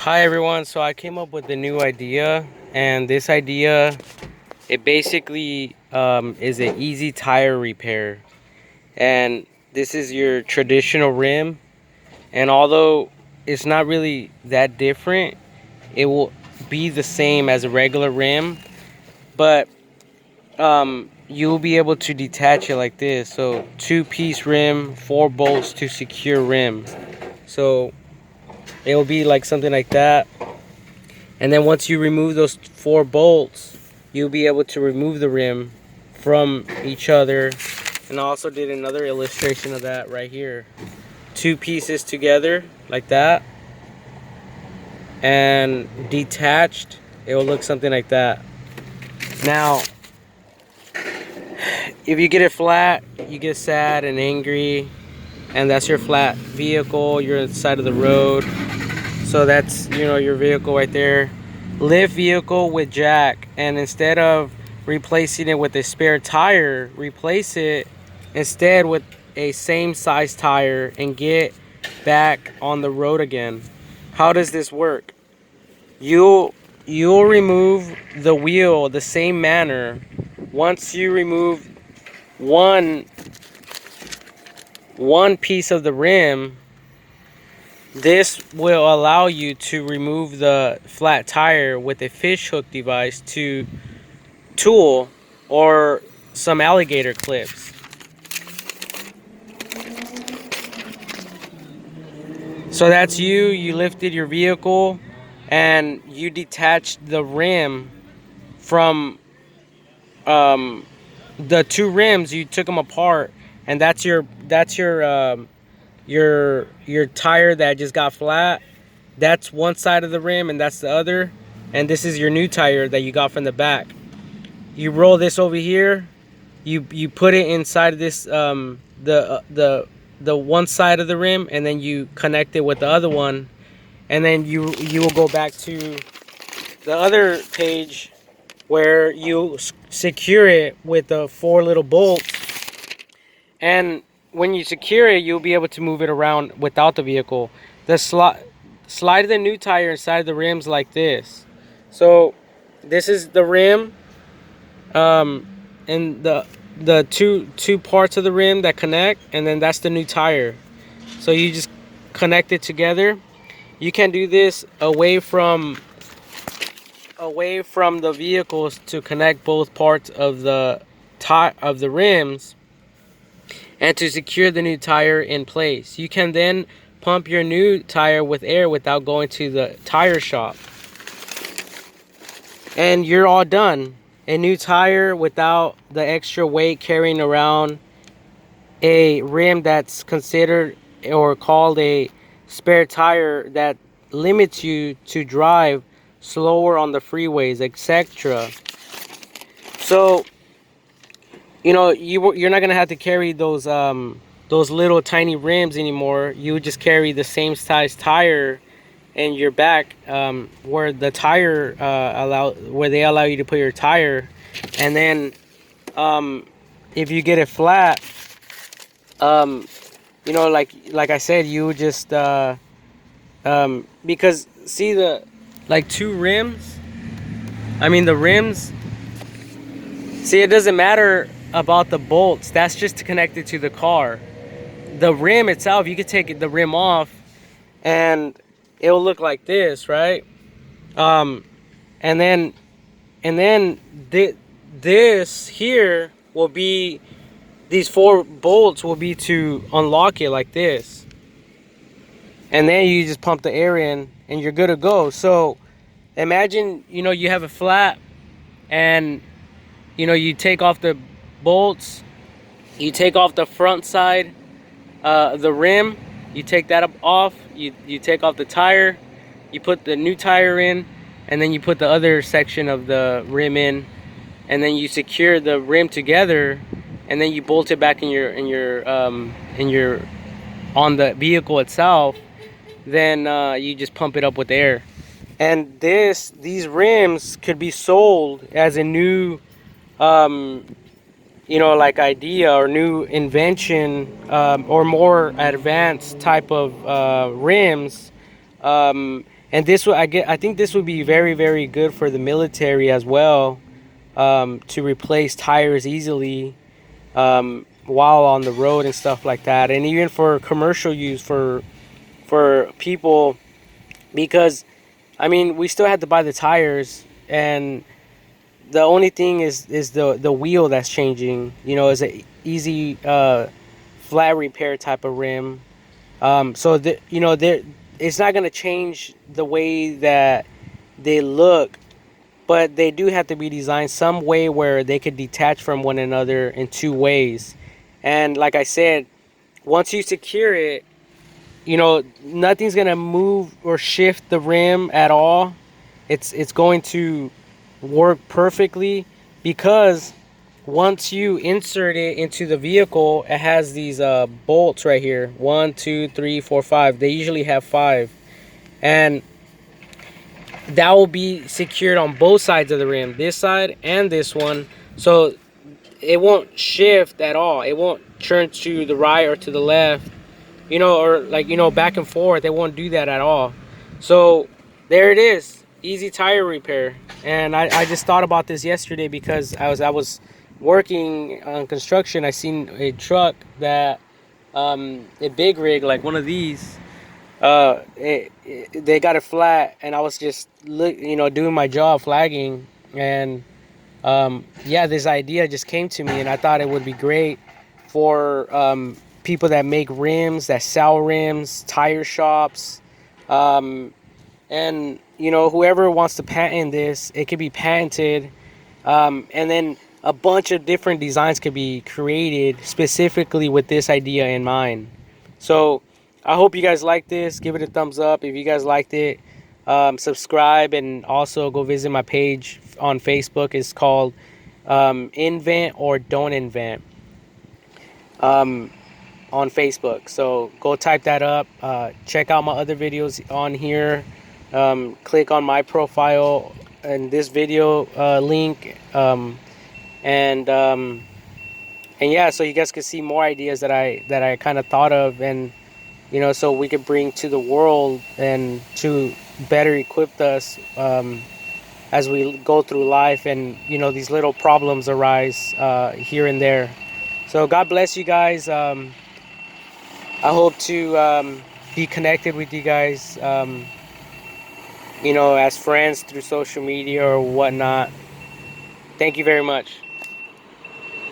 Hi everyone, so I came up with a new idea, and this idea, it basically is an easy tire repair. And this is your traditional rim, and although it's not really that different, it will be the same as a regular rim, but you'll be able to detach it like this. So 2-piece rim, 4 bolts to secure rim. So it will be like something like that. And then once you remove those 4 bolts, you'll be able to remove the rim from each other. And I also did another illustration of that right here. 2 pieces together like that, and detached, it will look something like that. Now, if you get it flat, you get sad and angry, and that's your flat vehicle. You're on the side of the road. So that's, your vehicle right there. Lift vehicle with jack, and instead of replacing it with a spare tire, replace it instead with a same size tire and get back on the road again. How does this work? You'll remove the wheel the same manner. Once you remove one piece of the rim, this will allow you to remove the flat tire with a fish hook device to tool or some alligator clips. So that's you lifted your vehicle and you detached the rim from the 2 rims. You took them apart, and that's your tire that just got flat. That's one side of the rim and that's the other, and this is your new tire that you got from the back. You roll this over here, you put it inside of this the one side of the rim, and then you connect it with the other one, and then you will go back to the other page where you secure it with the 4 little bolts. And when you secure it, you'll be able to move it around without the vehicle. The slide the new tire inside the rims like this. So this is the rim, and the two parts of the rim that connect, and then that's the new tire. So you just connect it together. You can do this away from the vehicles to connect both parts of the rims, and to secure the new tire in place. You can then pump your new tire with air without going to the tire shop, and you're all done. A new tire without the extra weight carrying around a rim that's considered or called a spare tire that limits you to drive slower on the freeways, etc. So you're not gonna have to carry those little tiny rims anymore. You would just carry the same size tire in your back, where the tire where they allow you to put your tire. And then if you get it flat, like I said, you would just because see the 2 rims, the rims, see, it doesn't matter about the bolts. That's just to connect it to the car. The rim itself, you could take the rim off and it'll look like this, right? And then this here will be, these 4 bolts will be to unlock it like this. And then you just pump the air in and you're good to go. So imagine, you have a flat, and you take off the bolts, you take off the front side, the rim, you take that off, you take off the tire, you put the new tire in, and then you put the other section of the rim in, and then you secure the rim together, and then you bolt it back in your on the vehicle itself. Then you just pump it up with air. And these rims could be sold as a new idea or new invention, or more advanced type of rims, and And this would I think this would be very, very good for the military as well, to replace tires easily, while on the road and stuff like that, and even for commercial use for people, because I mean we still had to buy the tires, and the only thing is the wheel that's changing. You know, is a easy flat repair type of rim. So you know, it's not gonna change the way that they look, but they do have to be designed some way where they could detach from one another in two ways. And like I said, once you secure it, you know, nothing's gonna move or shift the rim at all. It's going to work perfectly, because once you insert it into the vehicle, it has these bolts right here. 1, 2, 3, 4, 5. They usually have 5, and that will be secured on both sides of the rim, this side and this one. So it won't shift at all. It won't turn to the right or to the left, you know, or like, you know, back and forth. It won't do that at all. So there it is, easy tire repair. And I just thought about this yesterday because I was working on construction. I seen a truck that a big rig like one of these, they got it flat, and I was just you know, doing my job flagging, and yeah, this idea just came to me, and I thought it would be great for people that make rims, that sell rims, tire shops, and you know, whoever wants to patent this, it could be patented, and then a bunch of different designs could be created specifically with this idea in mind. So I hope you guys like this. Give it a thumbs up if you guys liked it. Subscribe, and also go visit my page on Facebook. It's called Invent or Don't Invent, on Facebook. So go type that up. Check out my other videos on here. Click on my profile and this video link, and yeah, so you guys can see more ideas that I kind of thought of, and you know, so we could bring to the world and to better equip us as we go through life, and you know, these little problems arise here and there. So God bless you guys. I hope to be connected with you guys, you know, as friends through social media or whatnot. Thank you very much.